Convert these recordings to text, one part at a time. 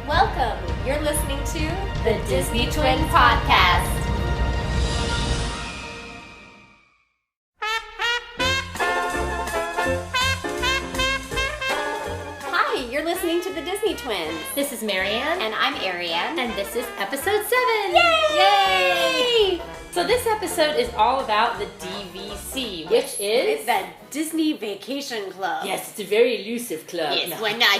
Welcome. You're listening to the Disney Twin Podcast. Hi, you're listening to the Disney Twins. This is Marianne. And I'm Ariane. And this is episode 7. Yay! So this episode is all about the DVC, which is the Disney Vacation Club. Yes, it's a very elusive club. Yes, No. one I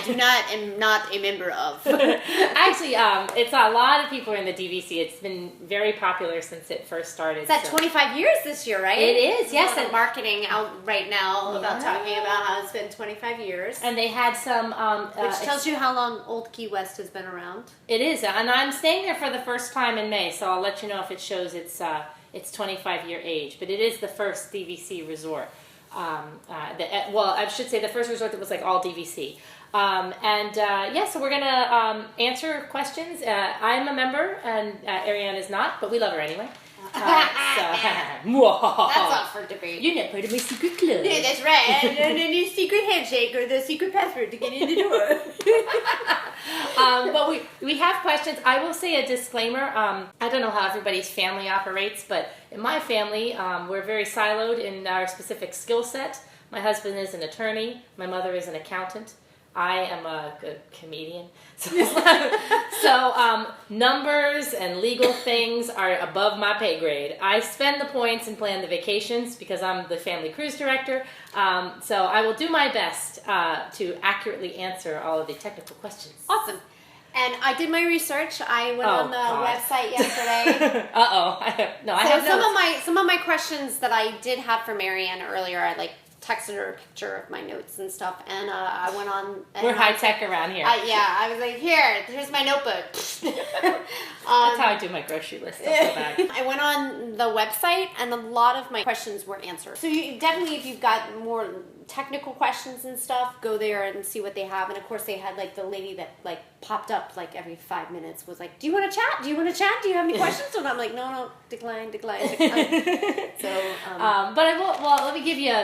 am not a member of. Actually, it's a lot of people in the DVC. It's been very popular since it first started. It's at 25 years this year, right? It is, yes. And marketing out right now about talking about how it's been 25 years. And they had some... which tells you how long Old Key West has been around. It is, and I'm staying there for the first time in May, so I'll let you know if it shows its 25-year age. But it is the first DVC resort. I should say the first resort that was like all DVC. So we're gonna answer questions. I'm a member, and Ariane is not, but we love her anyway. That's up for debate. You're not part of my secret club. Yeah, that's right. And a new secret handshake or the secret password to get in the door. But we have questions. I will say a disclaimer. I don't know how everybody's family operates, but in my family, we're very siloed in our specific skill set. My husband is an attorney. My mother is an accountant. I am a good comedian. So numbers and legal things are above my pay grade. I spend the points and plan the vacations because I'm the family cruise director. So I will do my best to accurately answer all of the technical questions. Awesome. And I did my research. I went on the website yesterday. I have some of my questions that I did have for Marianne earlier, I texted her a picture of my notes and stuff, and I went on. We're high tech around here. I was like, here's my notebook. That's how I do my grocery list. I went on the website, and a lot of my questions were answered. So you definitely, if you've got more technical questions and stuff, go there and see what they have. And of course, they had the lady that popped up every 5 minutes was like, "Do you want to chat? Do you want to chat? Do you have any questions?" And I'm like, "No, decline." So, but I will. Well, let me give you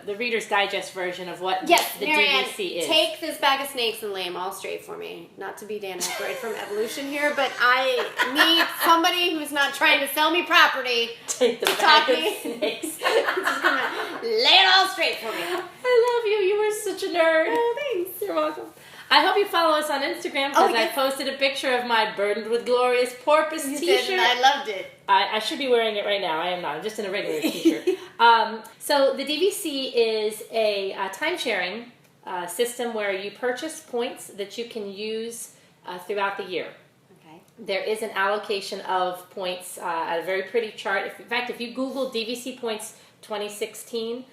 the Reader's Digest version of what the Marianne, DVC is. Take this bag of snakes and lay them all straight for me. Not to be Dan Aykroyd from Evolution here, but I need somebody who's not trying to sell me property. Take the bag of snakes. Just gonna lay it all straight for me. I love you. You were such a nerd. Oh, thanks. You're welcome. I hope you follow us on Instagram because I posted a picture of my Burdened with Glorious Porpoise t-shirt. And I loved it. I should be wearing it right now. I am not. I'm just in a regular t-shirt. So the DVC is a time-sharing system where you purchase points that you can use throughout the year. Okay. There is an allocation of points at a very pretty chart. In fact, if you Google DVC points 2016,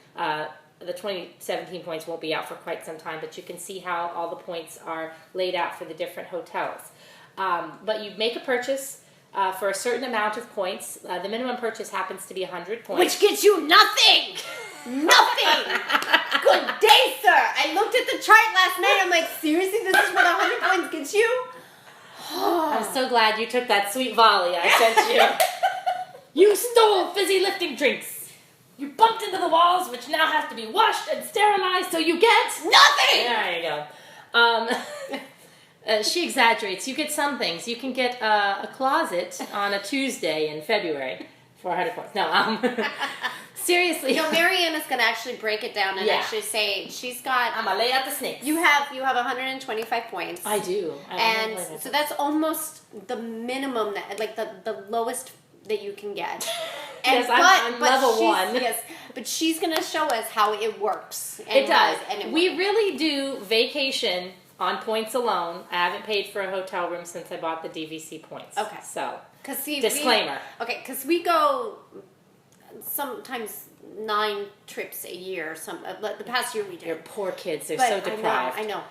the 2017 points won't be out for quite some time, but you can see how all the points are laid out for the different hotels. But you make a purchase for a certain amount of points. The minimum purchase happens to be 100 points. Which gets you nothing! Nothing! Good day, sir! I looked at the chart last night. I'm like, seriously, this is what 100 points gets you? I'm so glad you took that sweet volley I sent you. You stole fizzy lifting drinks. You bumped into the walls, which now have to be washed and sterilized, so you get... nothing! There you go. She exaggerates. You get some things. You can get a closet on a Tuesday in February for 100 points. No, seriously. Marianne is going to actually break it down and actually say she's got... I'm going to lay out the snakes. You have 125 points. I do. So that's almost the minimum, the lowest that you can get. And, yes, I'm level 1. Yes, but she's going to show us how it works. It does. We really do vacation on points alone. I haven't paid for a hotel room since I bought the DVC points. Okay. So, disclaimer. Because we go sometimes 9 trips a year. The past year we did. Your poor kids, they're so deprived. I know.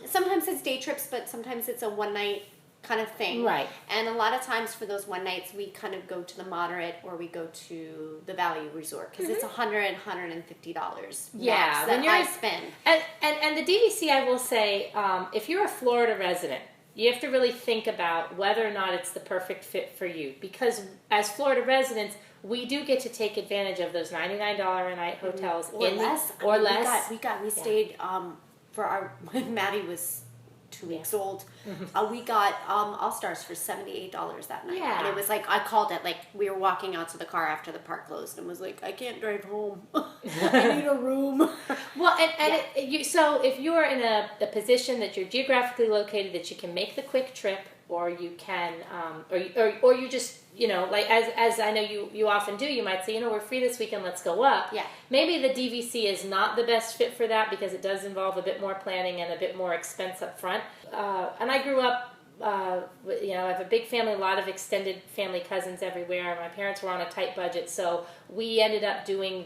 Sometimes it's day trips, but sometimes it's a one-night kind of thing. Right. And a lot of times for those one nights, we kind of go to the moderate or we go to the value resort because it's $100, $150 yeah, that I spend. And the DVC, I will say, if you're a Florida resident, you have to really think about whether or not it's the perfect fit for you. Because as Florida residents, we do get to take advantage of those $99 a night hotels or less. Or I mean, less. We stayed for our when Maddie was 2 weeks old. We got All-Stars for $78 that night. Yeah. And it was like, I called it, like, we were walking out to the car after the park closed and was like, I can't drive home. I need a room. Well, so if you're in a position that you're geographically located, that you can make the quick trip, or you can, or you just, like as I know you often do, you might say, we're free this weekend, let's go up. Yeah. Maybe the DVC is not the best fit for that because it does involve a bit more planning and a bit more expense up front. And I grew up, I have a big family, a lot of extended family cousins everywhere. My parents were on a tight budget, so we ended up doing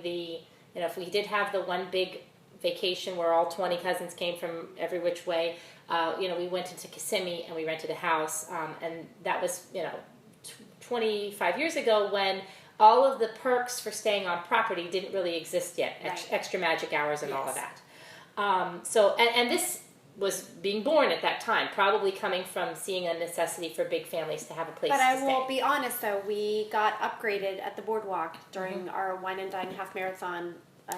if we did have the one big vacation where all 20 cousins came from every which way, we went into Kissimmee and we rented a house, and that was, 25 years ago when all of the perks for staying on property didn't really exist yet, extra magic hours and all of that. And this was being born at that time, probably coming from seeing a necessity for big families to have a place to stay. But I will be honest, though, we got upgraded at the boardwalk during our Wine and Dine half marathon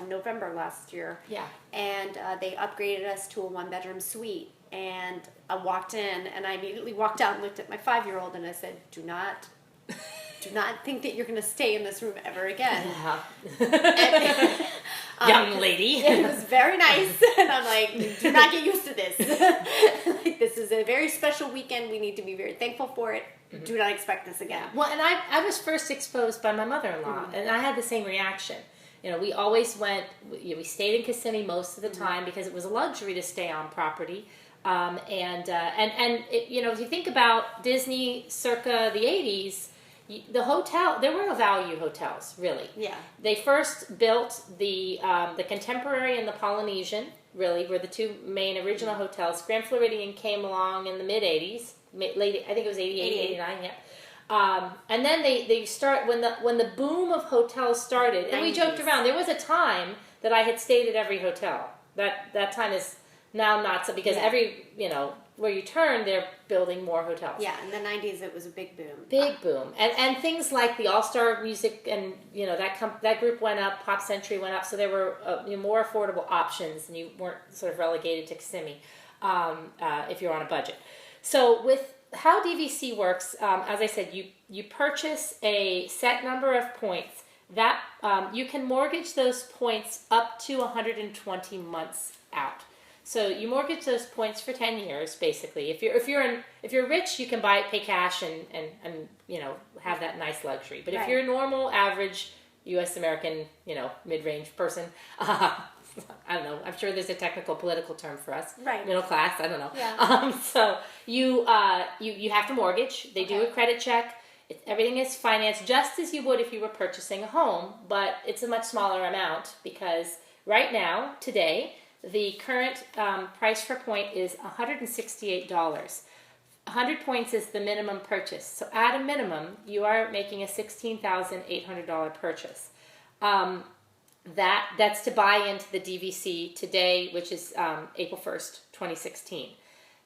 November last year. Yeah. And they upgraded us to a one-bedroom suite. And I walked in, and I immediately walked out and looked at my 5-year-old, and I said, do not think that you're going to stay in this room ever again. Yeah. Young lady. It was very nice, and I'm like, do not get used to this. Like, this is a very special weekend. We need to be very thankful for it. Do not expect this again. Well, and I was first exposed by my mother-in-law, and I had the same reaction. We always went, we stayed in Kissimmee most of the time because it was a luxury to stay on property. If you think about Disney circa the 80s, there were no value hotels, really. Yeah. They first built the Contemporary and the Polynesian, really, were the two main original hotels. Grand Floridian came along in the mid-80s, I think it was 88, 89, yeah. And then they start, when the boom of hotels started, and 90s. We joked around, there was a time that I had stayed at every hotel. That time is now not so, because every, where you turn, they're building more hotels. Yeah, in the 90s it was a big boom. Big boom. And things like the All-Star Music and, that group went up, Pop Century went up, so there were more affordable options, and you weren't sort of relegated to Kissimmee if you're on a budget. So with how DVC works, as I said, you purchase a set number of points that you can mortgage those points up to 120 months out. So you mortgage those points for 10 years, basically. If you're rich, you can pay cash and have that nice luxury. But if you're a normal, average U.S. American, mid-range person, I don't know. I'm sure there's a technical political term for us. Right. Middle class. I don't know. Yeah. So you have to mortgage. They do a credit check. Everything is financed just as you would if you were purchasing a home, but it's a much smaller amount because right now, today, the current price per point is $168. 100 points is the minimum purchase. So at a minimum, you are making a $16,800 purchase. That's to buy into the DVC today, which is April 1st, 2016.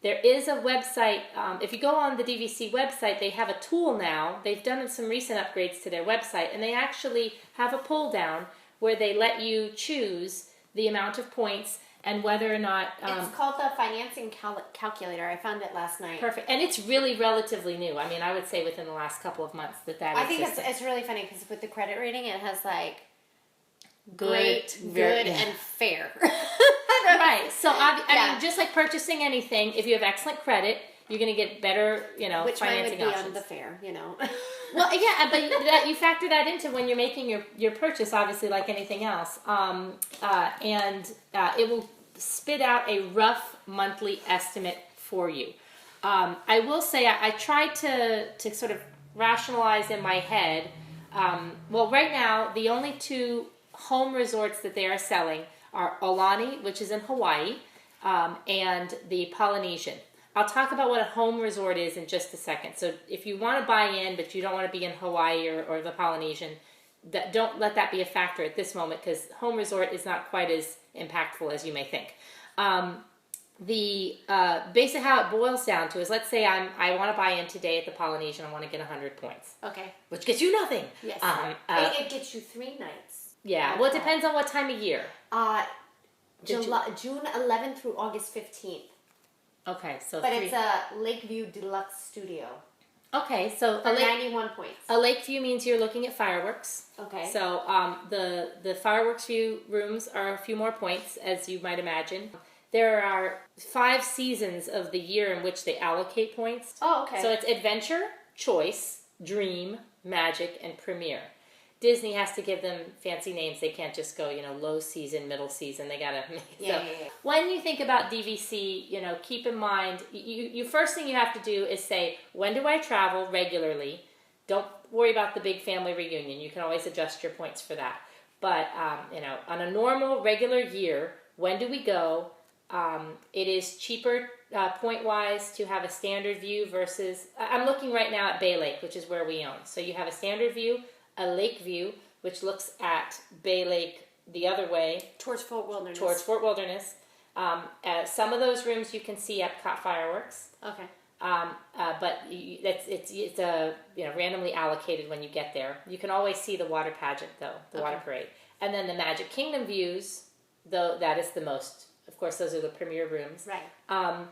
There is a website, if you go on the DVC website, they have a tool now. They've done some recent upgrades to their website, and they actually have a pull down where they let you choose the amount of points and whether or not... it's called the financing calculator. I found it last night. Perfect. And it's really relatively new. I mean, I would say within the last couple of months that I think it's really funny because with the credit rating, it has like great, good, and fair. Right. So, I mean, just like purchasing anything, if you have excellent credit, you're going to get better, Which financing would be options. on the fair, Well, yeah, but you factor that into when you're making your purchase, obviously, like anything else. It will spit out a rough monthly estimate for you. I will say I tried to sort of rationalize in my head. Right now, the only two home resorts that they are selling are Aulani, which is in Hawaii, and the Polynesian. I'll talk about what a home resort is in just a second. So if you want to buy in, but you don't want to be in Hawaii or the Polynesian, don't let that be a factor at this moment because home resort is not quite as impactful as you may think. Basically how it boils down to is, let's say I want to buy in today at the Polynesian. I want to get 100 points. Okay. Which gets you nothing. Yes. It gets you 3 nights. Yeah. Well, it depends on what time of year. June 11th through August 15th. Okay, so But it's a Lakeview Deluxe Studio. Okay, so For 91 points. A Lakeview means you're looking at fireworks. Okay. So the fireworks view rooms are a few more points, as you might imagine. There are 5 seasons of the year in which they allocate points. Oh, okay. So it's Adventure, Choice, Dream, Magic, and Premier. Disney has to give them fancy names. They can't just go, low season, middle season. They gotta. Yeah. When you think about DVC, keep in mind, you first thing you have to do is say, when do I travel regularly? Don't worry about the big family reunion. You can always adjust your points for that. But on a normal, regular year, when do we go? It is cheaper point-wise to have a standard view versus. I'm looking right now at Bay Lake, which is where we own. So you have a standard view, a lake view, which looks at Bay Lake the other way. Towards Fort Wilderness. Some of those rooms you can see Epcot fireworks. Okay. But it's randomly allocated when you get there. You can always see the water pageant, though, the water parade. And then the Magic Kingdom views, though, that is the most. Of course, those are the premier rooms. Right.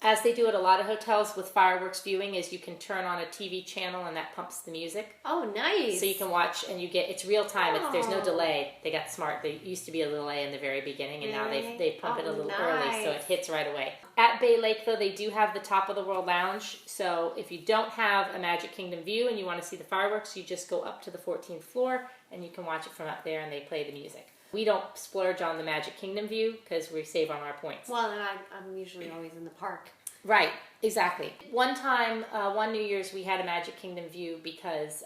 As they do at a lot of hotels with fireworks viewing, is you can turn on a TV channel and that pumps the music. Oh, nice. So you can watch and it's real time. There's no delay. They got smart. There used to be a delay in the very beginning, and now they pump it a little early, so it hits right away. At Bay Lake, though, they do have the Top of the World Lounge. So if you don't have a Magic Kingdom view and you want to see the fireworks, you just go up to the 14th floor and you can watch it from up there, and they play the music. We don't splurge on the Magic Kingdom view because we save on our points. Well, and I'm usually always in the park. Right, exactly. One time, one New Year's, we had a Magic Kingdom view because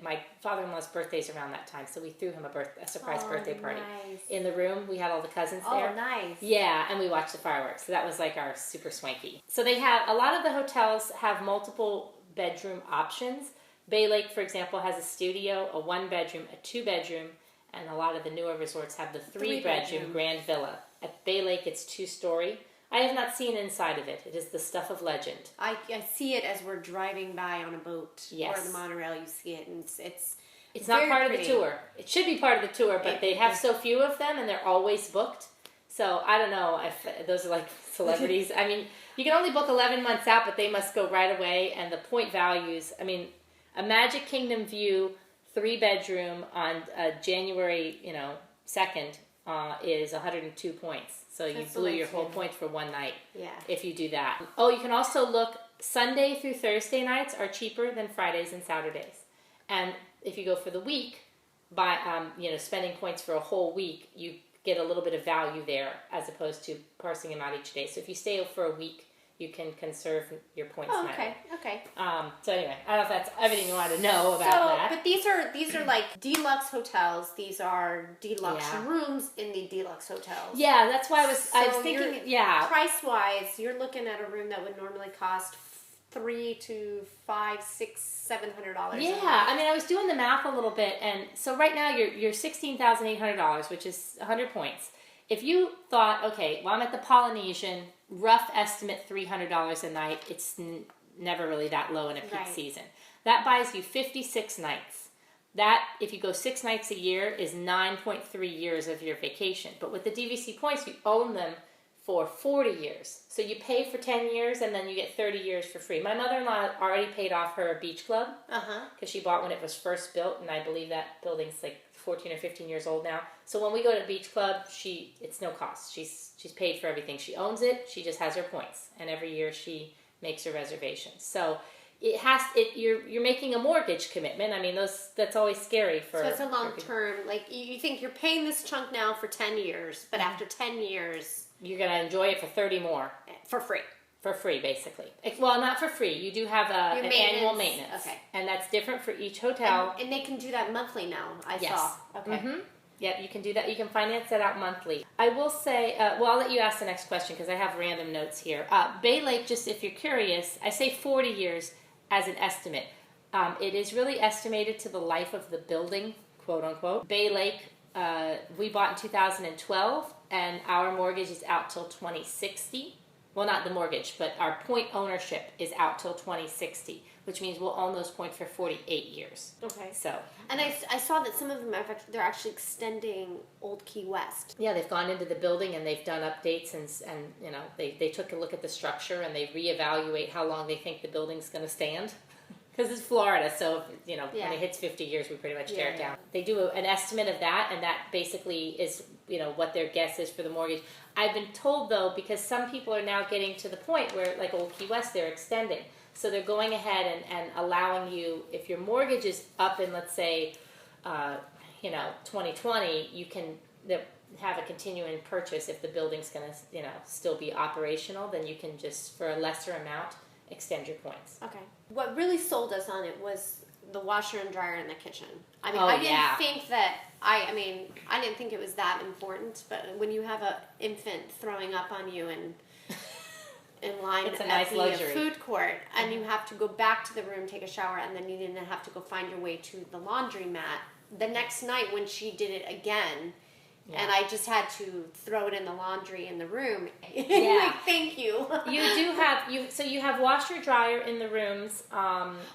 my father-in-law's birthday's around that time, so we threw him a surprise birthday party. Nice. In the room. We had all the cousins there. Oh, nice. Yeah, and we watched the fireworks. So that was like our super swanky. So they have, a lot of the hotels have multiple bedroom options. Bay Lake, for example, has a studio, a 1-bedroom, a 2-bedroom, and a lot of the newer resorts have the 3-bedroom grand villa. At Bay Lake, it's 2-story. I have not seen inside of it. It is the stuff of legend. I see it as we're driving by on a boat Yes. or the monorail. You see it, and it's not part pretty. of the tour. It should be part of the tour, but they have so few of them, and they're always booked. So I don't know if those are like celebrities. I mean, you can only book 11 months out, but they must go right away. And the point values, I mean, a Magic Kingdom view, 3-bedroom on January 2nd is 102 points. So you blew your whole point for one night. Yeah. If you do that. Oh, you can also look, Sunday through Thursday nights are cheaper than Fridays and Saturdays. And if you go for the week, by spending points for a whole week, you get a little bit of value there as opposed to parsing them out each day. So if you stay for a week, you can conserve your points. Oh, okay. So anyway, I don't know if that's everything you want to know about that. But these are like deluxe hotels. These are deluxe rooms in the deluxe hotels. Yeah, that's why I was thinking. Yeah, price wise, you're looking at a room that would normally cost $300 to $500, $600, $700. Yeah, I mean, I was doing the math a little bit, and so right now you're $16,800, which is 100 points. If you thought, okay, well, I'm at the Polynesian, rough estimate $300 a night. It's never really that low in a peak season. That buys you 56 nights. That, if you go 6 nights a year, is 9.3 years of your vacation. But with the DVC points, you own them for 40 years. So you pay for 10 years, and then you get 30 years for free. My mother-in-law already paid off her beach club because she bought when it was first built, and I believe that building's like 14 or 15 years old now. So when we go to the beach club, it's no cost. She's paid for everything. She owns it. She just has her points, and every year she makes her reservations. So you're making a mortgage commitment. I mean, that's always scary for. So it's a long term. Like you think you're paying this chunk now for 10 years, but after 10 years, you're gonna enjoy it for 30 more for free. For free, basically. Well, not for free. You do have an annual maintenance. Okay. And that's different for each hotel. And they can do that monthly now, I saw. Okay. Mm-hmm. Yep, you can do that. You can finance that out monthly. I will say, I'll let you ask the next question because I have random notes here. Bay Lake, just if you're curious, I say 40 years as an estimate. It is really estimated to the life of the building, quote unquote. Bay Lake, we bought in 2012, and our mortgage is out till 2060. well, not the mortgage, but our point ownership is out till 2060, which means we'll own those points for 48 years. Okay. So. And I saw that some of them they're actually extending Old Key West. Yeah, they've gone into the building and they've done updates and you know they took a look at the structure and they reevaluate how long they think the building's going to stand. Because it's Florida, so you know when it hits 50 years, we pretty much tear it down. They do an estimate of that, and that basically is what their guess is for the mortgage. I've been told though, because some people are now getting to the point where, like Old Key West, they're extending, so they're going ahead and allowing you, if your mortgage is up in, let's say, 2020, you can have a continuing purchase if the building's going to still be operational. Then you can just, for a lesser amount, extend your points. Okay. What really sold us on it was the washer and dryer in the kitchen. I mean, I didn't think it was that important, but when you have an infant throwing up on you and in line it's a at nice the luxury. Food court, and you have to go back to the room, take a shower, and then you didn't have to go find your way to the laundromat. The next night when she did it again, and I just had to throw it in the laundry in the room. Like, thank you. You have washer dryer in the rooms.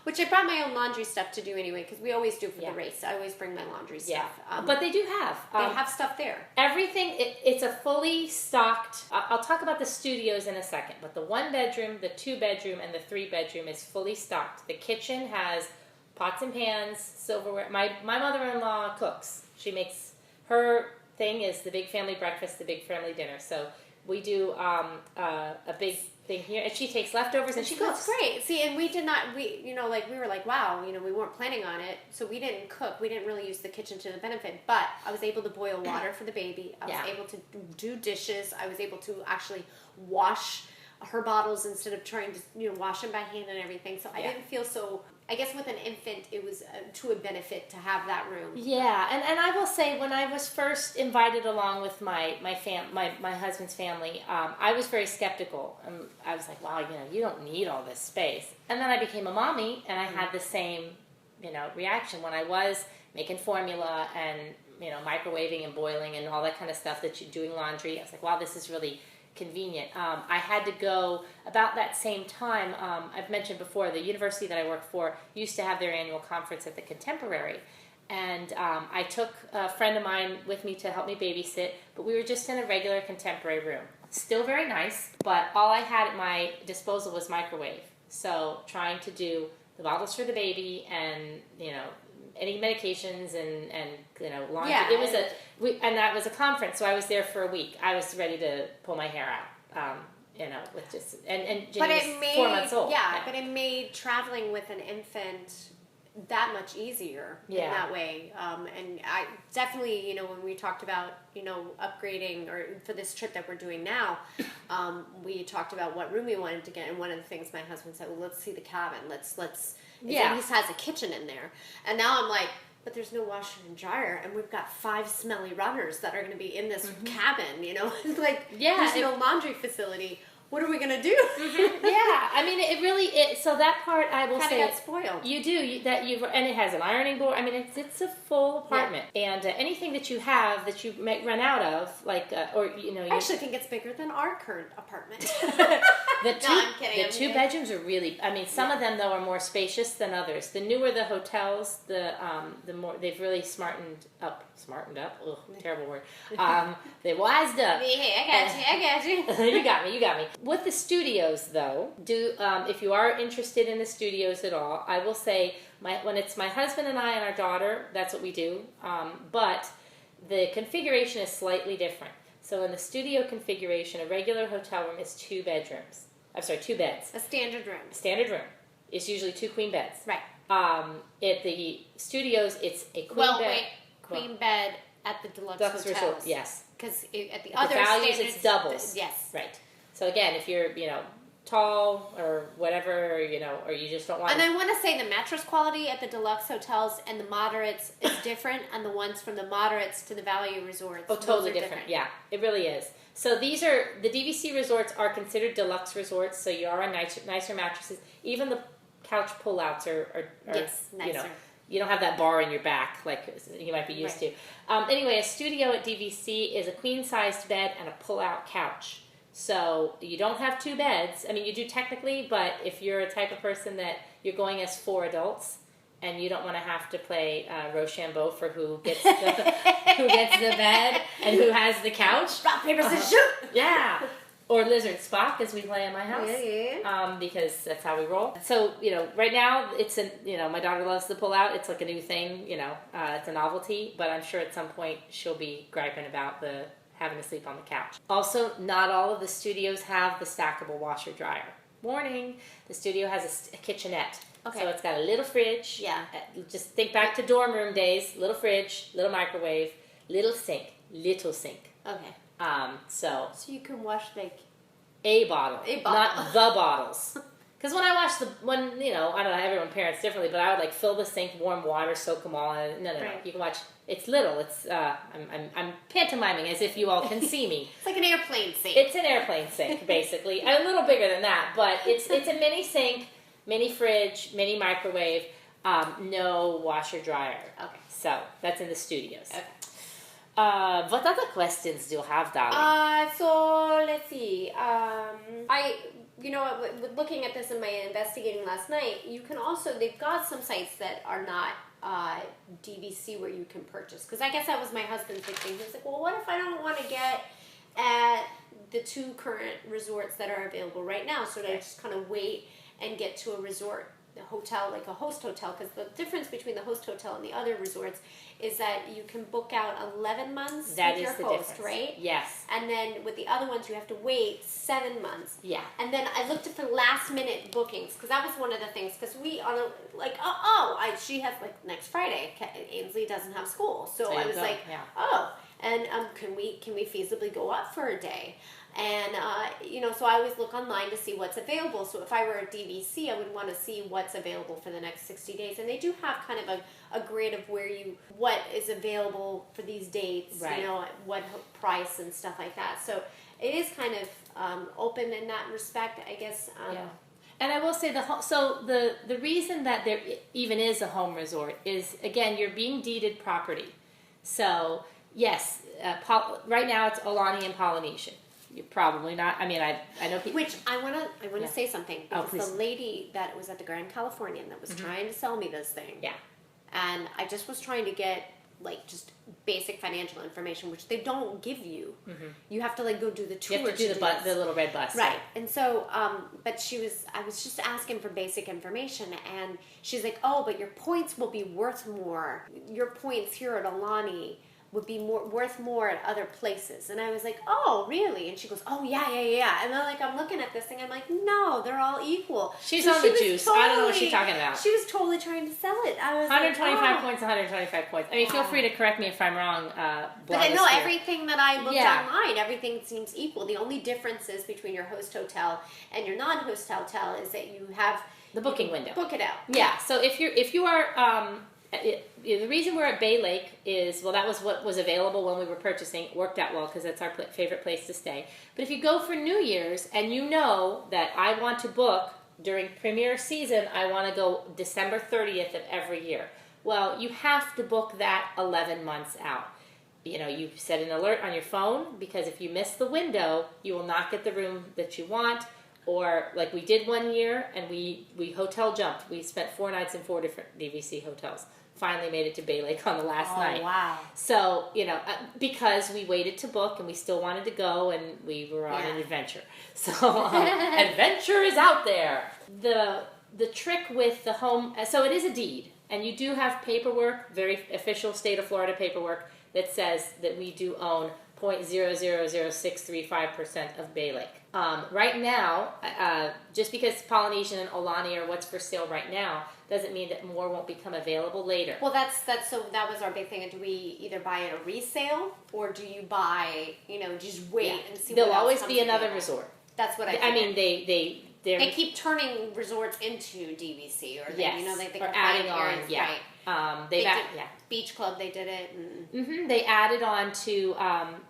Which I brought my own laundry stuff to do anyway, because we always do for the race. I always bring my laundry stuff. But they do have. They have stuff there. Everything, it's a fully stocked, I'll talk about the studios in a second, but the 1 bedroom, the 2 bedroom, and the 3 bedroom is fully stocked. The kitchen has pots and pans, silverware. My mother-in-law cooks. She makes her thing is the big family breakfast, the big family dinner. So we do a big thing here, and she takes leftovers and she cooks. That's great. See, and we did not. We were like, wow, we weren't planning on it, so we didn't cook. We didn't really use the kitchen to the benefit. But I was able to boil water for the baby. I was able to do dishes. I was able to actually wash her bottles instead of trying to wash them by hand and everything. So I didn't feel so. I guess with an infant, it was to a benefit to have that room. Yeah, and I will say, when I was first invited along with my husband's family, I was very skeptical. I was like, wow, you don't need all this space. And then I became a mommy, and I had the same, reaction when I was making formula and microwaving and boiling and all that kind of stuff that you're doing laundry. I was like, wow, this is really convenient. I had to go about that same time. I've mentioned before, the university that I work for used to have their annual conference at the Contemporary, and I took a friend of mine with me to help me babysit, but we were just in a regular Contemporary room. Still very nice, but all I had at my disposal was microwave. So trying to do the bottles for the baby and any medications and laundry. Yeah, it was and that was a conference, so I was there for a week. I was ready to pull my hair out, with just and Jenny was 4 months old. Yeah, but it made traveling with an infant that much easier in that way. And I definitely, when we talked about upgrading or for this trip that we're doing now, we talked about what room we wanted to get, and one of the things my husband said, well, let's see the cabin. Let's. It at least has a kitchen in there. And now I'm like, but there's no washer and dryer, and we've got 5 smelly runners that are going to be in this cabin, It's like, there's no laundry facility. What are we going to do? Yeah, I mean, it really, so that part, I will say, got spoiled. You do, and it has an ironing board. I mean, it's a full apartment. Yeah. And anything that you have that you might run out of, like, I actually think it's bigger than our current apartment. I'm kidding. The 2 bedrooms are really, I mean, some of them, though, are more spacious than others. The newer the hotels, the more, they've really smartened up, ugh, terrible word. They wised up. I got you. You got me. With the studios, though, if you are interested in the studios at all, I will say, when it's my husband and I and our daughter, that's what we do. But the configuration is slightly different. So in the studio configuration, a regular hotel room is 2 bedrooms. I'm sorry, 2 beds. A standard room. Standard room. It's usually 2 queen beds. Right. At the studios, it's a queen bed. At the deluxe hotels. Resort, yes. Because at the other values, standards, it's doubles. Yes. Right. So again, if you're, tall or whatever, or you just don't want. And I want to say the mattress quality at the deluxe hotels and the moderates is different, and the ones from the moderates to the value resorts. Oh, totally different. Yeah, it really is. So these are, the DVC resorts are considered deluxe resorts, so you are on nicer mattresses. Even the couch pullouts are nicer. You don't have that bar in your back like you might be used to. Anyway, a studio at DVC is a queen-sized bed and a pull-out couch. So you don't have 2 beds. I mean, you do technically, but if you're a type of person that you're going as 4 adults and you don't want to have to play Rochambeau for who gets the bed and who has the couch. Rock, paper, scissors, shoot! Yeah. Or Lizard Spock, as we play in my house. Yeah. Because that's how we roll. So, right now, my daughter loves to pull out. It's like a new thing, it's a novelty. But I'm sure at some point she'll be griping about having to sleep on the couch. Also, not all of the studios have the stackable washer dryer. Warning, the studio has a kitchenette. Okay. So it's got a little fridge. Yeah. Just think back to dorm room days. Little fridge, little microwave, little sink. Okay. So you can wash like a bottle, not the bottles. Because when I watch I don't know, everyone parents differently, but I would fill the sink, warm water, soak them all. No. Right. You can watch. It's little. It's I'm pantomiming as if you all can see me. It's like an airplane sink. It's an airplane sink, basically. A little bigger than that, but it's a mini sink, mini fridge, mini microwave, no washer dryer. Okay. So that's in the studios. Okay. What other questions do you have, darling? So let's see. With looking at this and my investigating last night, they've got some sites that are not DVC where you can purchase. Because I guess that was my husband's big thing. He was like, well, what if I don't want to get at the 2 current resorts that are available right now? So I just kind of wait and get to a resort, a hotel, like a host hotel. Because the difference between the host hotel and the other resorts is that you can book out 11 months with your host, right? Yes. And then with the other ones, you have to wait 7 months. Yeah. And then I looked at the last minute bookings because that was one of the things. Because she has next Friday. Ainsley doesn't have school, so I was can we feasibly go up for a day? And, so I always look online to see what's available. So if I were a DVC, I would want to see what's available for the next 60 days. And they do have kind of a grid of what is available for these dates, right. What price and stuff like that. So it is kind of open in that respect, I guess. Yeah. And I will say the reason that there even is a home resort is, again, you're being deeded property. So, yes, right now it's Aulani and Polynesian. You're probably not. I mean, I know people. Which I want to say something because the lady that was at the Grand Californian that was trying to sell me this thing. Yeah. And I just was trying to get just basic financial information, which they don't give you. Mm-hmm. You have to go do the tour. You have to do the little red bus. Right. And so, but I was just asking for basic information, and she's like, oh, but your points will be worth more. Your points here at Aulani would be worth more at other places. And I was like, oh, really? And she goes, oh, yeah. And then I'm looking at this thing, I'm like, no, they're all equal. She's on the juice. I don't know what she's talking about. She was totally trying to sell it. I was 125 points, 125 points. I mean, feel free to correct me if I'm wrong. But I know everything that I looked online, everything seems equal. The only difference is between your host hotel and your non-host hotel is that you have the booking window. Book it out. Yeah. So if you are the reason we're at Bay Lake is, that was what was available when we were purchasing. It worked out well because that's our favorite place to stay. But if you go for New Year's and you know that I want to book during premiere season, I want to go December 30th of every year. Well, you have to book that 11 months out. You set an alert on your phone because if you miss the window, you will not get the room that you want. Or like we did one year and we hotel jumped. We spent 4 nights in 4 different DVC hotels. Finally made it to Bay Lake on the last night. Wow. So, because we waited to book and we still wanted to go and we were on an adventure. So, adventure is out there. The trick with the home, so it is a deed. And you do have paperwork, very official state of Florida paperwork, that says that we do own 0.0000635% of Bay Lake. Right now, just because Polynesian and Aulani are what's for sale right now, doesn't mean that more won't become available later. Well, so that was our big thing. Do we either buy at a resale or do you buy, just wait and see? There'll what else always comes be another available? resort. That's what I mean, they keep turning resorts into DVC, or they or adding on. Yeah. Right. Beach Club, they did it. And They added on to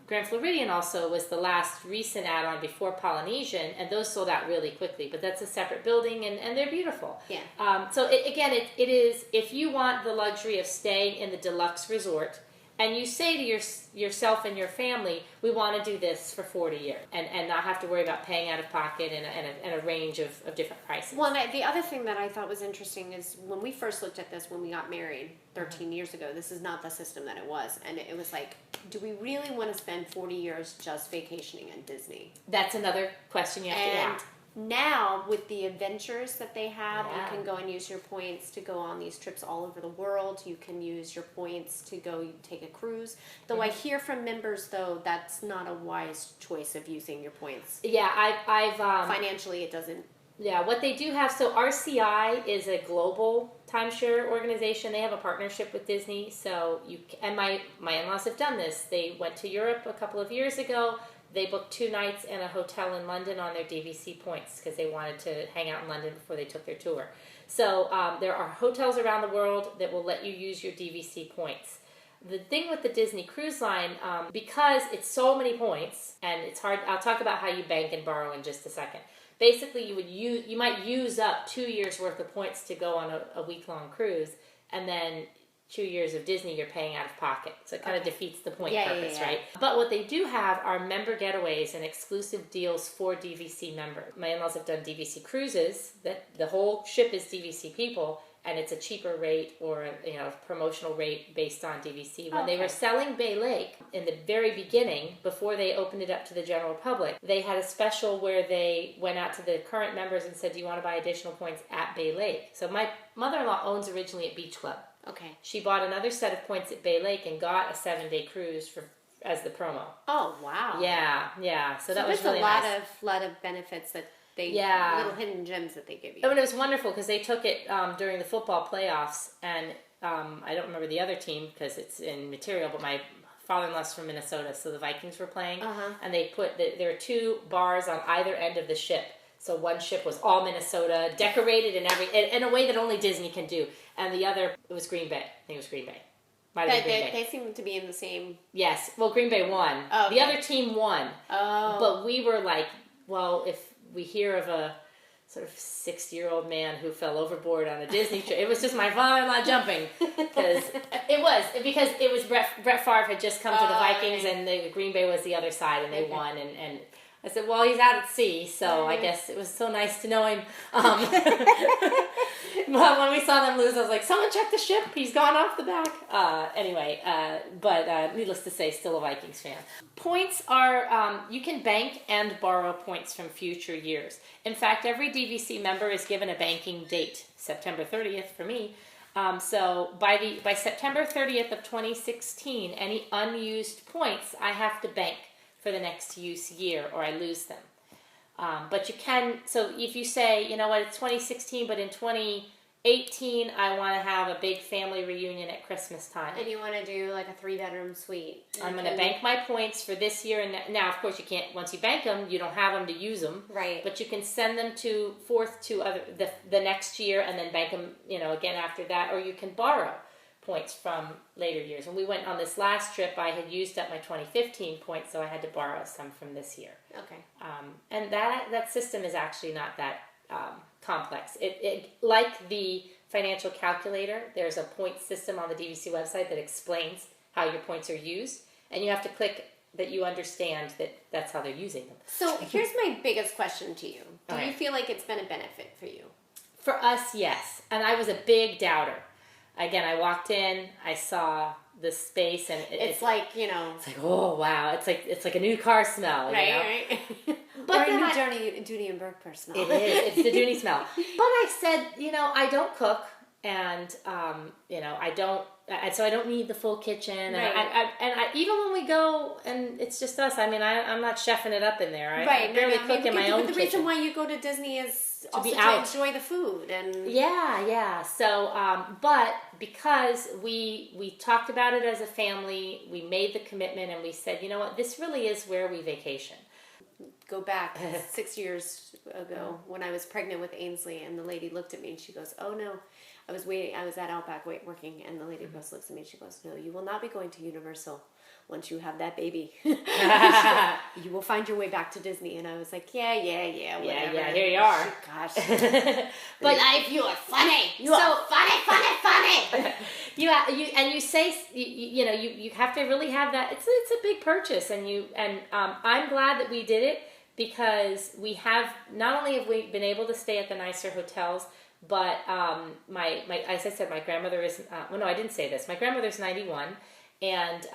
Grand Floridian. Also was the last recent add-on before Polynesian, and those sold out really quickly. But that's a separate building, and they're beautiful. Yeah. So it is, if you want the luxury of staying in the deluxe resort and you say to yourself and your family, we want to do this for 40 years and not have to worry about paying out of pocket and a range of different prices. Well, and the other thing that I thought was interesting is when we first looked at this, when we got married 13 years ago, this is not the system that it was. And it was like, do we really want to spend 40 years just vacationing at Disney? That's another question you have to ask. Now, with the adventures that they have, Yeah. you can go and use your points to go on these trips all over the world. You can use your points to go take a cruise. Though I hear from members, though, that's not a wise choice of using your points. Yeah, I've Financially, it doesn't. Yeah, what they do have, so RCI is a global timeshare organization. They have a partnership with Disney. So and my in-laws have done this. They went to Europe a couple of years ago. They booked 2 nights in a hotel in London on their DVC points because they wanted to hang out in London before they took their tour. So there are hotels around the world that will let you use your DVC points. The thing with the Disney Cruise Line, because it's so many points, and it's hard, I'll talk about how you bank and borrow in just a second. Basically, you might use up 2 years worth of points to go on a week-long cruise, and then 2 years of Disney you're paying out of pocket. So it kind of defeats the point purpose, right? But what they do have are member getaways and exclusive deals for DVC members. My in-laws have done DVC cruises, that the whole ship is DVC people, and it's a cheaper rate or a promotional rate based on DVC. When they were selling Bay Lake in the very beginning, before they opened it up to the general public, they had a special where they went out to the current members and said, do you want to buy additional points at Bay Lake? So my mother-in-law owns originally at Beach Club. Okay. She bought another set of points at Bay Lake and got a 7-day cruise as the promo. Oh, wow. Yeah. So that was really nice. There's a lot of benefits that they, little hidden gems that they give you. I mean, it was wonderful because they took it during the football playoffs, and I don't remember the other team because it's immaterial, but my father-in-law's from Minnesota, so the Vikings were playing, and they there were 2 bars on either end of the ship. So one ship was all Minnesota, decorated in a way that only Disney can do. And the other, it was Green Bay. I think it was Green Bay. Might have been Green Bay. They seem to be in the same... Yes. Well, Green Bay won. Oh, okay. The other team won. Oh. But we were like, well, if we hear of a sort of 60-year-old man who fell overboard on a Disney trip, it was just my father-in-law jumping. Because it was Brett Favre had just come to the Vikings, and the Green Bay was the other side, and they won, and I said, well, he's out at sea, so I guess it was so nice to know him. But when we saw them lose, I was like, someone check the ship. He's gone off the back. But needless to say, still a Vikings fan. Points are, you can bank and borrow points from future years. In fact, every DVC member is given a banking date, September 30th for me. So by September 30th of 2016, any unused points I have to bank for the next use year, or I lose them. But you can, so if you say, you know what, it's 2016, but in 2018, I want to have a big family reunion at Christmas time. And you want to do like a 3-bedroom suite. I'm going to bank my points for this year. And now, of course, you can't, once you bank them, you don't have them to use them. Right. But you can send them forth to the next year and then bank them, again after that. Or you can borrow points from later years. When we went on this last trip, I had used up my 2015 points, so I had to borrow some from this year. Okay. And that system is actually not that complex. It like the financial calculator, there's a point system on the DVC website that explains how your points are used, and you have to click that you understand that that's how they're using them. So here's my biggest question to you. Do All you right. feel like it's been a benefit for you? For us, yes. And I was a big doubter. Again, I walked in, I saw the space, and it's like, it's like, oh wow, it's like a new car smell, right. But or a new Dooney and Burke smell. It is. It's the Dooney smell. But I said, I don't cook, and I don't, and so I don't need the full kitchen. Right. And I even when we go and it's just us, I'm not cheffing it up in there. I barely cook in my own kitchen. The reason why you go to Disney is also to enjoy the food and yeah. So, but because we talked about it as a family, we made the commitment, and we said, you know what, this really is where we vacation. Go back 6 years ago when I was pregnant with Ainsley, and the lady looked at me and she goes, oh no, I was at Outback working, and the lady looks at me and she goes, no, you will not be going to Universal. once you have that baby, you will find your way back to Disney. And I was like, yeah, whatever. Yeah, here you are. Gosh. But life, you are funny. You are funny. You say you have to really have that. It's a big purchase, and I'm glad that we did it, because we have, not only have we been able to stay at the nicer hotels, but my as I said, my grandmother is well, no, I didn't say this. My grandmother's 91, and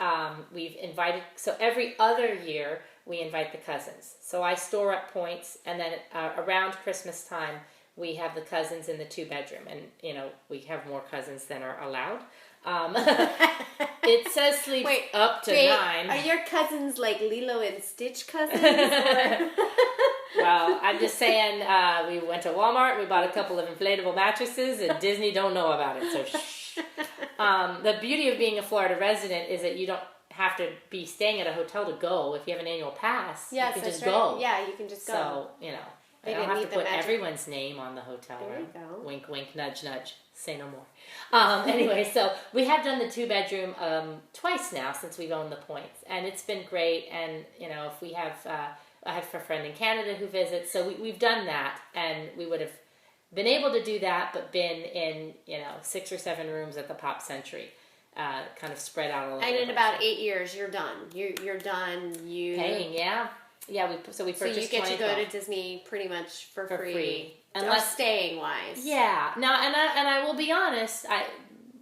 we've invited. So every other year we invite the cousins. So I store up points, and then around Christmas time we have the cousins in the 2-bedroom, and we have more cousins than are allowed. It says sleep up to 9. Are your cousins like Lilo and Stitch cousins? Well, I'm just saying, we went to Walmart, we bought a couple of inflatable mattresses, and Disney don't know about it, so shh. The beauty of being a Florida resident is that you don't have to be staying at a hotel to go. If you have an annual pass, you can just go. Yeah, you can just go. So, I don't have to put everyone's name on the hotel room. There you go. Wink, wink, nudge, nudge. Say no more. Anyway, so we have done the 2-bedroom twice now since we've owned the points, and it's been great. And if we have, I have a friend in Canada who visits, so we've done that, and we would have been able to do that, but been in 6 or 7 rooms at the Pop Century, kind of spread out a little. And in about 8 years, you're done. You're done. Paying, yeah. Yeah, we purchased. So you get to go to Disney pretty much for free. Unless staying wise. Yeah. Now, and I will be honest,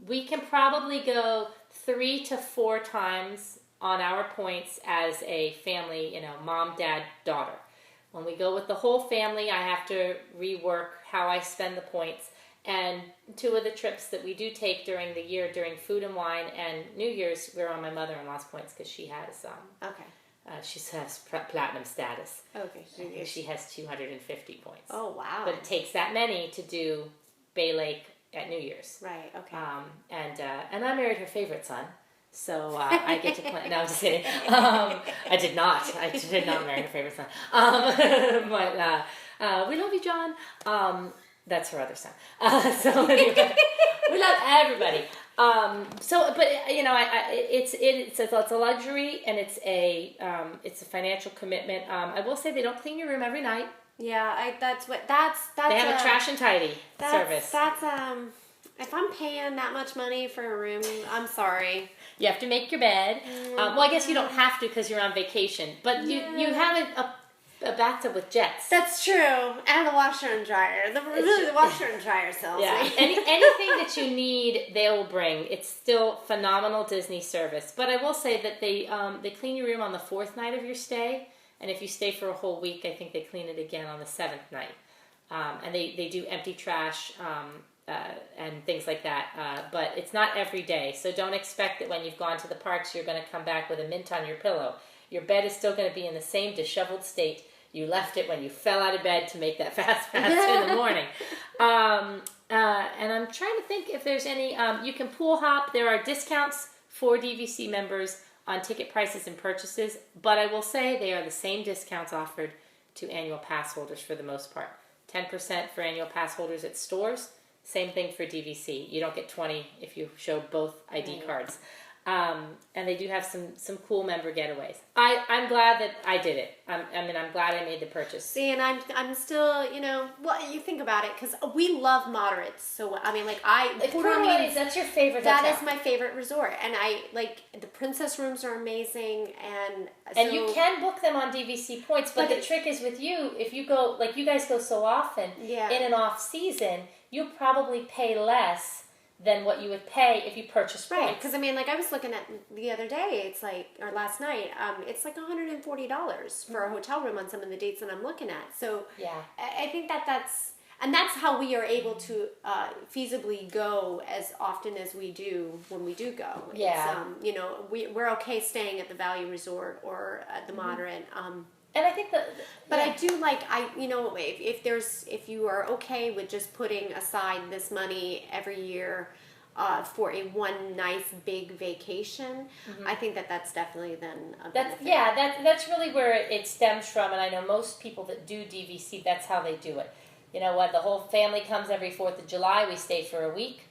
we can probably go 3 to 4 times on our points as a family, mom, dad, daughter. When we go with the whole family, I have to rework how I spend the points. And 2 of the trips that we do take during the year, during Food and Wine and New Year's, we're on my mother-in-law's points, because she has okay. She has platinum status. Okay. She has 250 points. Oh, wow. But it takes that many to do Bay Lake at New Year's. Right, okay. And I married her favorite son, so I get to plan. No, I'm just kidding. I did not. I did not marry her favorite son. But we love you, John. That's her other son. So anyway, we love everybody. It's a luxury, and it's a financial commitment. I will say they don't clean your room every night. Yeah, that's they have a trash and tidy service. That's if I'm paying that much money for a room, I'm sorry. You have to make your bed. Well, I guess you don't have to because you're on vacation, but you have a bathtub with jets. That's true, and a washer and dryer. The washer and dryer sells me. Anything that you need, they will bring. It's still phenomenal Disney service. But I will say that they clean your room on the 4th night of your stay, and if you stay for a whole week, I think they clean it again on the 7th night. And they do empty trash and things like that. But it's not every day, so don't expect that when you've gone to the parks, you're going to come back with a mint on your pillow. Your bed is still going to be in the same disheveled state you left it when you fell out of bed to make that fast pass in the morning. And I'm trying to think if there's any, you can pool hop. There are discounts for DVC members on ticket prices and purchases, but I will say they are the same discounts offered to annual pass holders for the most part. 10% for annual pass holders at stores, same thing for DVC. You don't get 20 if you show both ID cards. And they do have some cool member getaways. I'm glad that I did it. I'm glad I made the purchase. See, and I'm still, well, you think about it, because we love moderates. So, Port Orleans, that's your favorite hotel. That is my favorite resort. And the princess rooms are amazing. And you can book them on DVC points, but the trick is with you, if you go, like you guys go so often, in and off season, you'll probably pay less than what you would pay if you purchased points. Right, because I was looking at the other day, or last night, it's like $140 for a hotel room on some of the dates that I'm looking at. So yeah, I think that's how we are able to feasibly go as often as we do when we do go. Yeah. It's, we're okay staying at the Value Resort or at the Moderate. And I think but I do if you are okay with just putting aside this money every year for one nice big vacation, I think that's definitely then a benefit. That's really where it stems from, and I know most people that do DVC, that's how they do it. You know what? The whole family comes every 4th of July. We stay for a week.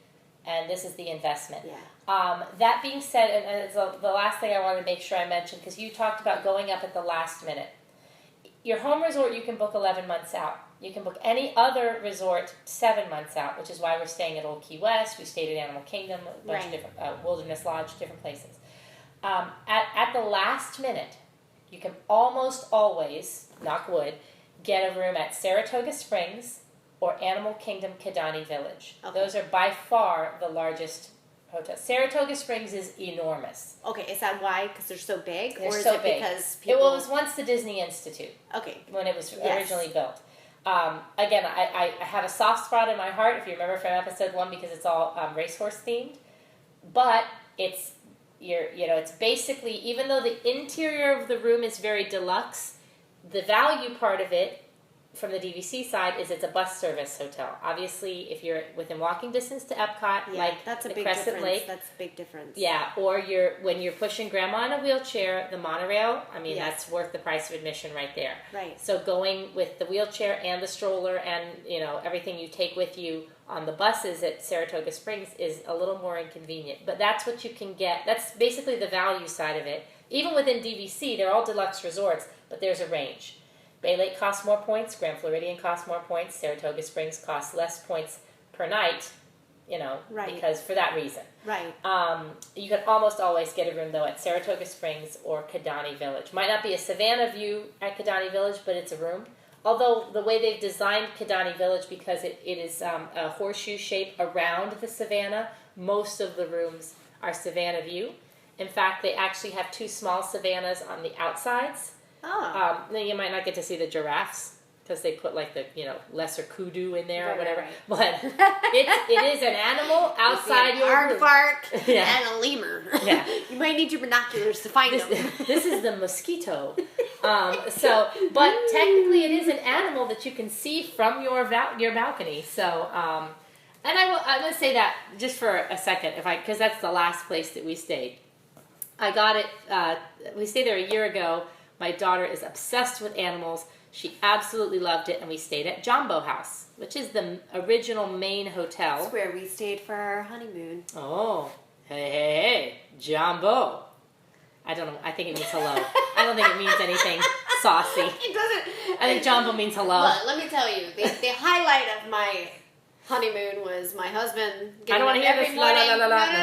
and this is the investment. Yeah. That being said, and it's the last thing I want to make sure I mention, because you talked about going up at the last minute. Your home resort you can book 11 months out. You can book any other resort 7 months out, which is why we're staying at Old Key West. We stayed at Animal Kingdom, a bunch of different Wilderness Lodge, different places. At the last minute, you can almost always, knock wood, get a room at Saratoga Springs or Animal Kingdom Kidani Village. Okay. Those are by far the largest hotels. Saratoga Springs is enormous. Okay, is that why? Because they're so big? They're or is so it big. because It people... was once the Disney Institute. Okay. When it was Yes. originally built. Again, I have a soft spot in my heart, if you remember from episode 1, because it's all racehorse themed. But it's it's basically, even though the interior of the room is very deluxe, the value part of it from the DVC side is it's a bus service hotel. Obviously, if you're within walking distance to Epcot, like that's a the big Crescent difference. Lake, That's a big difference. yeah, or when you're pushing grandma in a wheelchair, the monorail, I mean, Yes. that's worth the price of admission right there. Right. So going with the wheelchair and the stroller and, everything you take with you on the buses at Saratoga Springs is a little more inconvenient. But that's what you can get. That's basically the value side of it. Even within DVC, they're all deluxe resorts, but there's a range. Bay Lake costs more points, Grand Floridian costs more points, Saratoga Springs costs less points per night, Right. because for that reason. Right. You can almost always get a room, though, at Saratoga Springs or Kidani Village. Might not be a Savannah view at Kidani Village, but it's a room. Although the way they've designed Kidani Village, because it is a horseshoe shape around the Savannah, most of the rooms are Savannah view. In fact, they actually have 2 small Savannahs on the outsides. Oh. Then you might not get to see the giraffes because they put like the lesser kudu in there or Right, whatever. right. But it is an animal outside your room. aardvark Yeah. and a lemur. Yeah. You might need your binoculars to find them. This is the mosquito. But technically, it is an animal that you can see from your balcony. So, and I'm going to say that just for a second, because that's the last place that we stayed. I got it. We stayed there a year ago. My daughter is obsessed with animals. She absolutely loved it, and we stayed at Jumbo House, which is the original main hotel. That's where we stayed for our honeymoon. Oh, hey, Jumbo. I don't know. I think it means hello. I don't think it means anything saucy. It doesn't. I think Jumbo means hello. Well, let me tell you, the highlight of my honeymoon was my husband getting I don't want to hear every this. morning.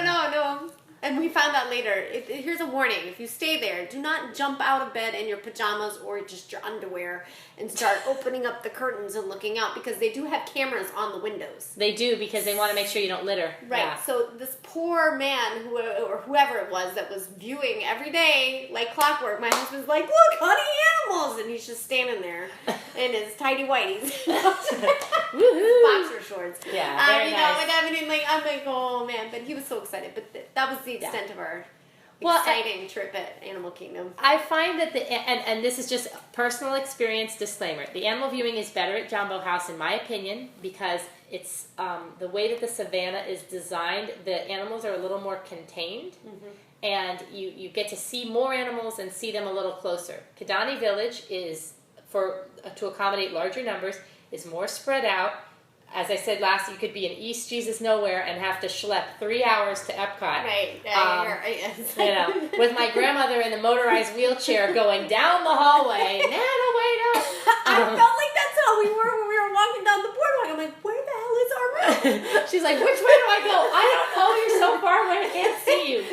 No. And we found out later, here's a warning. If you stay there, do not jump out of bed in your pajamas or just your underwear and start opening up the curtains and looking out, because they do have cameras on the windows. They do, because they want to make sure you don't litter. Right. Yeah. So this poor man, or whoever it was, that was viewing every day like clockwork, my husband's like, look, honey, animals! And he's just standing there in his tidy whities. Woohoo! Boxer shorts. Yeah, very nice. And everything, I'm like, oh man, but he was so excited. But that was the extent of our exciting trip at Animal Kingdom. I find that and this is just personal experience disclaimer. The animal viewing is better at Jumbo House, in my opinion, because it's the way that the Savannah is designed. The animals are a little more contained, and you get to see more animals and see them a little closer. Kidani Village is to accommodate larger numbers, is more spread out. As I said last, you could be in East Jesus Nowhere and have to schlep 3 hours to Epcot. Right. With my grandmother in the motorized wheelchair going down the hallway. Nana, wait up! I felt like that's how we were when we were walking down the boardwalk. I'm like, where the hell is our room? She's like, which way do I go? I don't know. You're so far away. I can't see you.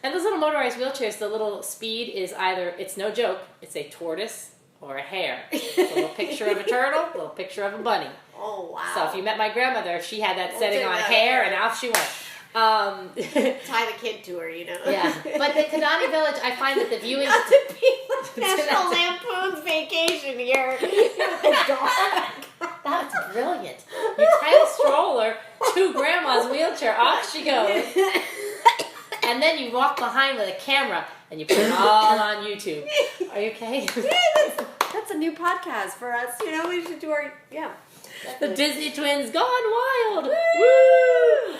And those little motorized wheelchairs, the little speed is either, it's no joke, it's a tortoise or a hare. It's a little picture of a turtle, a little picture of a bunny. Oh, wow. So if you met my grandmother, she had that setting on hare, and off she went. Tie the kid to her, Yeah. But the Kidani Village, I find that the viewing... Not to be like National Lampoon's Vacation here. The dog. That's brilliant. You tie a stroller to grandma's wheelchair, off she goes. And then you walk behind with a camera and you put it all on YouTube. Are you okay? Yeah, that's a new podcast for us. We should do our, The Disney twins gone wild. Woo!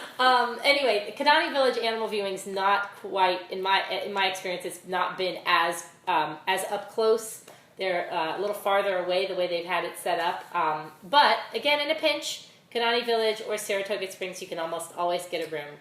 Anyway, Kidani Village animal viewing's not quite, in my experience, it's not been as up close. They're a little farther away the way they've had it set up. But again, in a pinch, Kanani Village or Saratoga Springs, you can almost always get a room.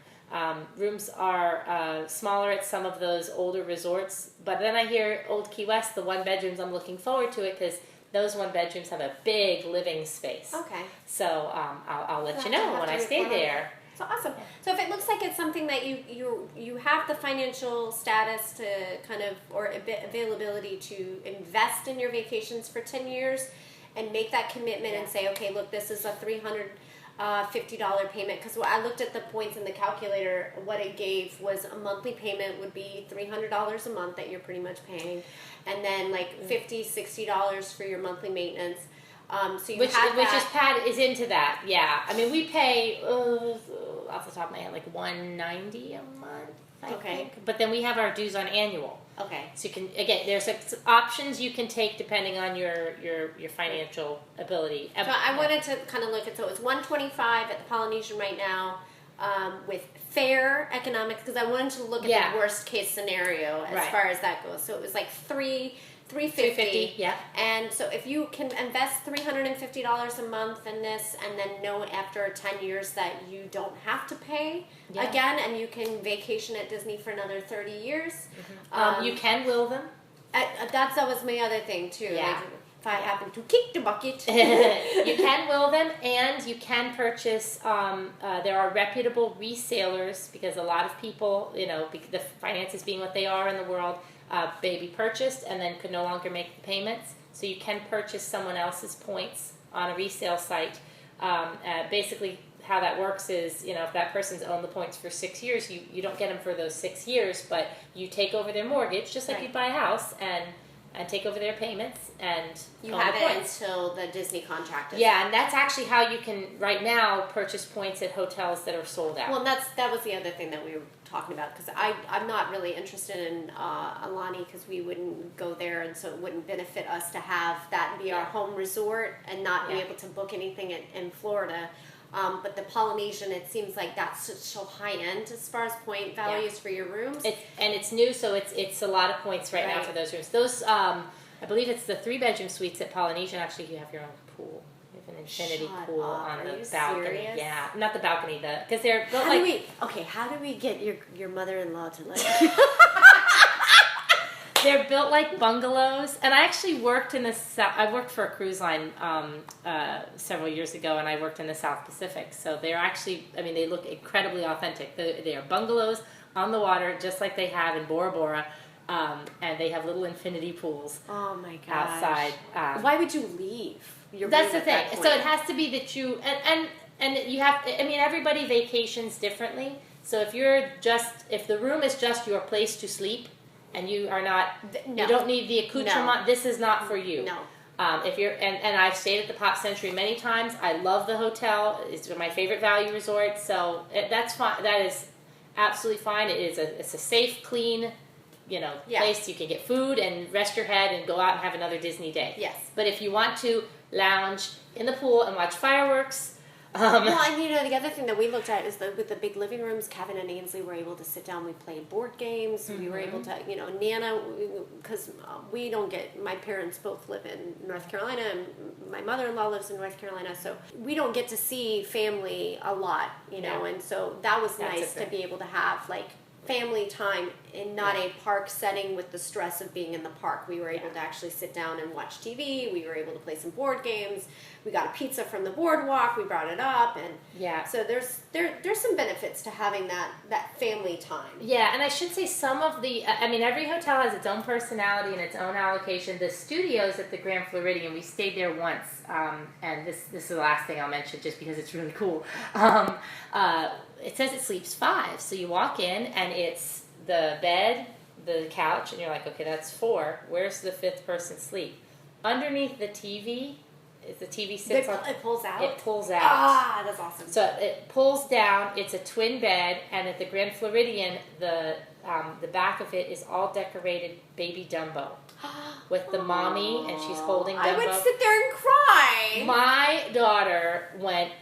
Rooms are smaller at some of those older resorts, but then I hear Old Key West, the one bedrooms, I'm looking forward to it because those one bedrooms have a big living space. Okay. So I'll let you know when I stay there. So awesome. So if it looks like it's something that you have the financial status to kind of, or availability to invest in your vacations for 10 years and make that commitment and say, okay, look, this is a $350 payment, because I looked at the points in the calculator, what it gave was a monthly payment would be $300 a month that you're pretty much paying, and then like $50-$60 for your monthly maintenance. So you which that. is into that, yeah. I mean, we pay off the top of my head like $190 a month, I think. But then we have our dues on annual. Okay. So you can, again, there's options you can take depending on your financial ability. So I wanted to kind of look at, so it's $125 at the Polynesian right now, with fair economics, because I wanted to look at the worst case scenario as far as that goes. So it was like $350. Yeah. And so if you can invest $350 a month in this, and then know after 10 years that you don't have to pay again, and you can vacation at Disney for another 30 years. You can will them. That was my other thing too. Yeah. Like, if I happen to kick the bucket. You can will them, and you can purchase, there are reputable resellers, because a lot of people, the finances being what they are in the world, baby purchased and then could no longer make the payments. So you can purchase someone else's points on a resale site. Basically, how that works is, if that person's owned the points for 6 years, you don't get them for those 6 years, but you take over their mortgage, just like you'd buy a house, and take over their payments, and you have it until the Disney contract is and that's actually how you can right now purchase points at hotels that are sold out. Well, that was the other thing that we were talking about, because I'm not really interested in Alani, because we wouldn't go there, and so it wouldn't benefit us to have that be our home resort and not be able to book anything in Florida. But the Polynesian, it seems like that's so high end as far as point values for your rooms. It's new, so it's a lot of points right now for those rooms. Those, I believe it's the 3-bedroom suites at Polynesian. Actually, you have your own pool. You have an infinity pool on the balcony. Serious? Yeah, not the balcony, because they're built how do we get your mother-in-law to like? They're built like bungalows, and I actually worked in the South. I worked for a cruise line several years ago, and I worked in the South Pacific. So they're actually, they look incredibly authentic. They are bungalows on the water, just like they have in Bora Bora, and they have little infinity pools. Oh my gosh! Outside. Why would you leave? That's the thing. So it has to be that you and you have. Everybody vacations differently. So if the room is just your place to sleep, and you are not, you don't need the accoutrement. This is not for you. No. If you're, and I've stayed at the Pop Century many times. I love the hotel. It's my favorite value resort. So that's fine. That is absolutely fine. It's a safe, clean, place. You can get food and rest your head and go out and have another Disney day. Yes. But if you want to lounge in the pool and watch fireworks. And the other thing that we looked at is with the big living rooms, Kevin and Ainsley were able to sit down. We played board games. Mm-hmm. We were able to, Nana, because we don't get, my parents both live in North Carolina, and my mother-in-law lives in North Carolina, so we don't get to see family a lot, and so that was nice to be able to have, like, family time in not a park setting with the stress of being in the park. We were able to actually sit down and watch TV. We were able to play some board games. We got a pizza from the boardwalk. We brought it up, and so there's some benefits to having that family time. Yeah, and I should say some of the every hotel has its own personality and its own allocation. The studios at the Grand Floridian, we stayed there once, and this is the last thing I'll mention just because it's really cool. It says it sleeps 5, so you walk in and it's the bed, the couch, and you're like, okay, that's 4. Where's the 5th person sleep? Underneath the TV, the TV sits on. It pulls out. It pulls out. Ah, that's awesome. So it pulls down. It's a twin bed, and at the Grand Floridian, the back of it is all decorated baby Dumbo with the mommy, and she's holding Dumbo. I would sit there and cry. My daughter went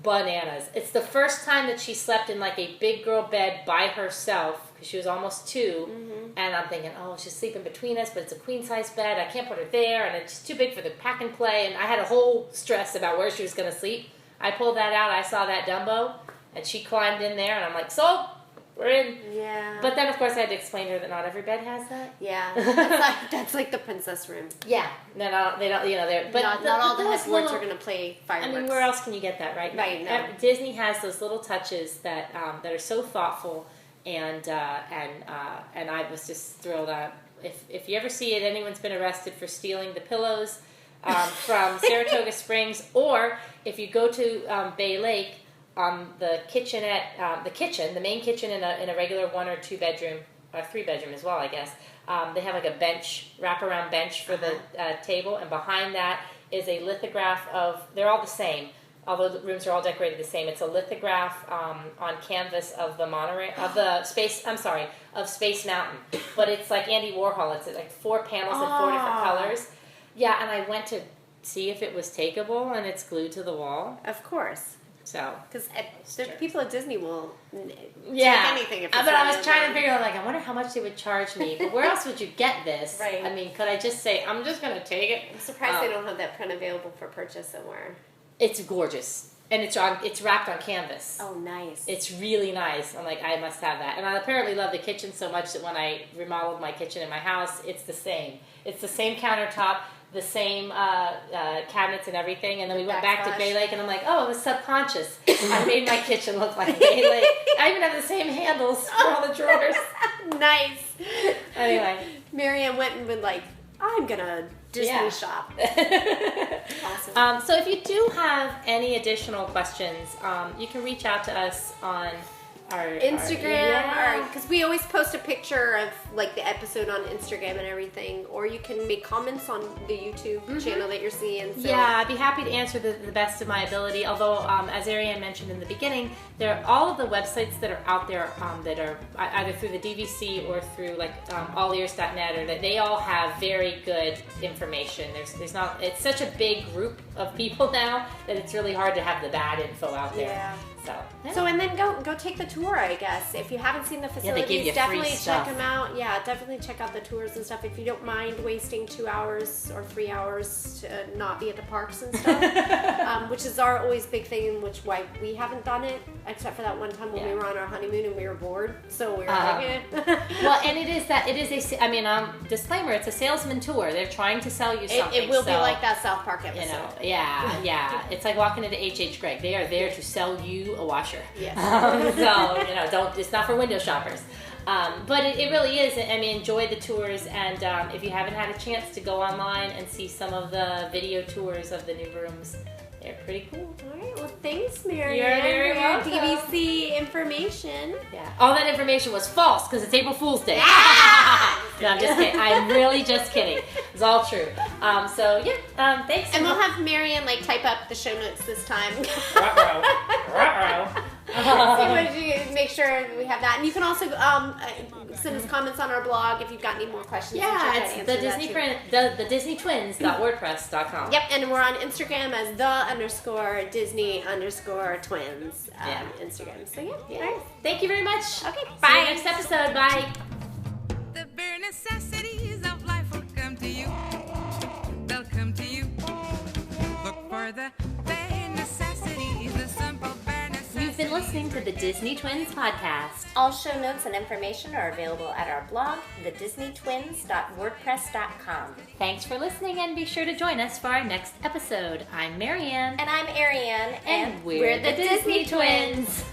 bananas. It's the first time that she slept in like a big girl bed by herself, because she was almost 2, and I'm thinking, she's sleeping between us, but it's a queen size bed. I can't put her there, and it's too big for the pack and play, and I had a whole stress about where she was going to sleep. I pulled that out. I saw that Dumbo, and she climbed in there, and I'm like, so we're in. Yeah. But then, of course, I had to explain to her that not every bed has that. Yeah. That's like the princess room. Yeah. No, they don't. But not all the headboards are going to play fireworks. I mean, where else can you get that, right? Right. No. Disney has those little touches that are so thoughtful, and I was just thrilled. If you ever see it, anyone's been arrested for stealing the pillows from Saratoga Springs, or if you go to Bay Lake, the main kitchen in a regular 1 or 2 bedroom, or 3 bedroom as well, I guess. They have like a wraparound bench for the table, and behind that is a lithograph of. They're all the same. Although the rooms are all decorated the same, it's a lithograph on canvas of the monorail of Space Mountain. But it's like Andy Warhol. It's like 4 panels in 4 different colors. Yeah, and I went to see if it was takeable, and it's glued to the wall. Of course. So, because the people at Disney will take anything. If it's but I was trying to figure out, like, I wonder how much they would charge me. But where else would you get this? Right. I mean, could I just say I'm just going to take it? I'm surprised they don't have that print available for purchase somewhere. It's gorgeous, and it's wrapped on canvas. Oh, nice! It's really nice. I'm like, I must have that. And I apparently love the kitchen so much that when I remodeled my kitchen in my house, it's the same. It's the same countertop, the same cabinets and everything. And then we went back to Bay Lake, and I'm like, oh, it was subconscious. I made my kitchen look like Bay Lake. I even have the same handles for all the drawers. Nice. Anyway, Marianne went and been like, I'm gonna Disney shop. Awesome. So if you do have any additional questions, you can reach out to us on our Instagram, because we always post a picture of like the episode on Instagram and everything, or you can make comments on the YouTube channel that you're seeing. So. Yeah, I'd be happy to answer the best of my ability. Although, as Ariane mentioned in the beginning, all of the websites that are out there that are either through the DVC or through like allears.net, or that they all have very good information. There's not. It's such a big group of people now that it's really hard to have the bad info out there. Yeah. Yeah. So and then go take the tour, I guess. If you haven't seen the facilities, they give you definitely free check stuff. them out. Yeah, definitely check out the tours and stuff. If you don't mind wasting 2 hours or 3 hours to not be at the parks and stuff, which is our always big thing, why we haven't done it, except for that one time when we were on our honeymoon and we were bored. So we were like, well, and it is disclaimer, it's a salesman tour. They're trying to sell you something. It will be like that South Park episode. Yeah. It's like walking into H.H. Gregg. They are there to sell you a washer. Yes. So, it's not for window shoppers. But it really is. I mean, enjoy the tours, and if you haven't had a chance to go online and see some of the video tours of the new rooms, they're pretty cool. All right. Well, thanks, Marianne. You're very welcome. DVC information. Yeah. All that information was false because it's April Fool's Day. Ah! No, I'm just kidding. I'm really just kidding. It's all true. Thanks. And we'll have Marianne type up the show notes this time. Ruh-roh. Make sure we have that. And you can also send us comments on our blog if you've got any more questions. Yeah, it's the DisneyTwins.wordpress.com. Yep, and we're on Instagram as _Disney_twins. Instagram. So yeah. All right. Thank you very much. Okay, bye. See you next episode. Bye. The bare necessities of life will come to you. They'll come to you. Look for the bare necessities, the simple bare necessities. You've been listening to the Disney Twins podcast. All show notes and information are available at our blog, thedisneytwins.wordpress.com. Thanks for listening, and be sure to join us for our next episode. I'm Marianne. And I'm Ariane, and we're the Disney Twins.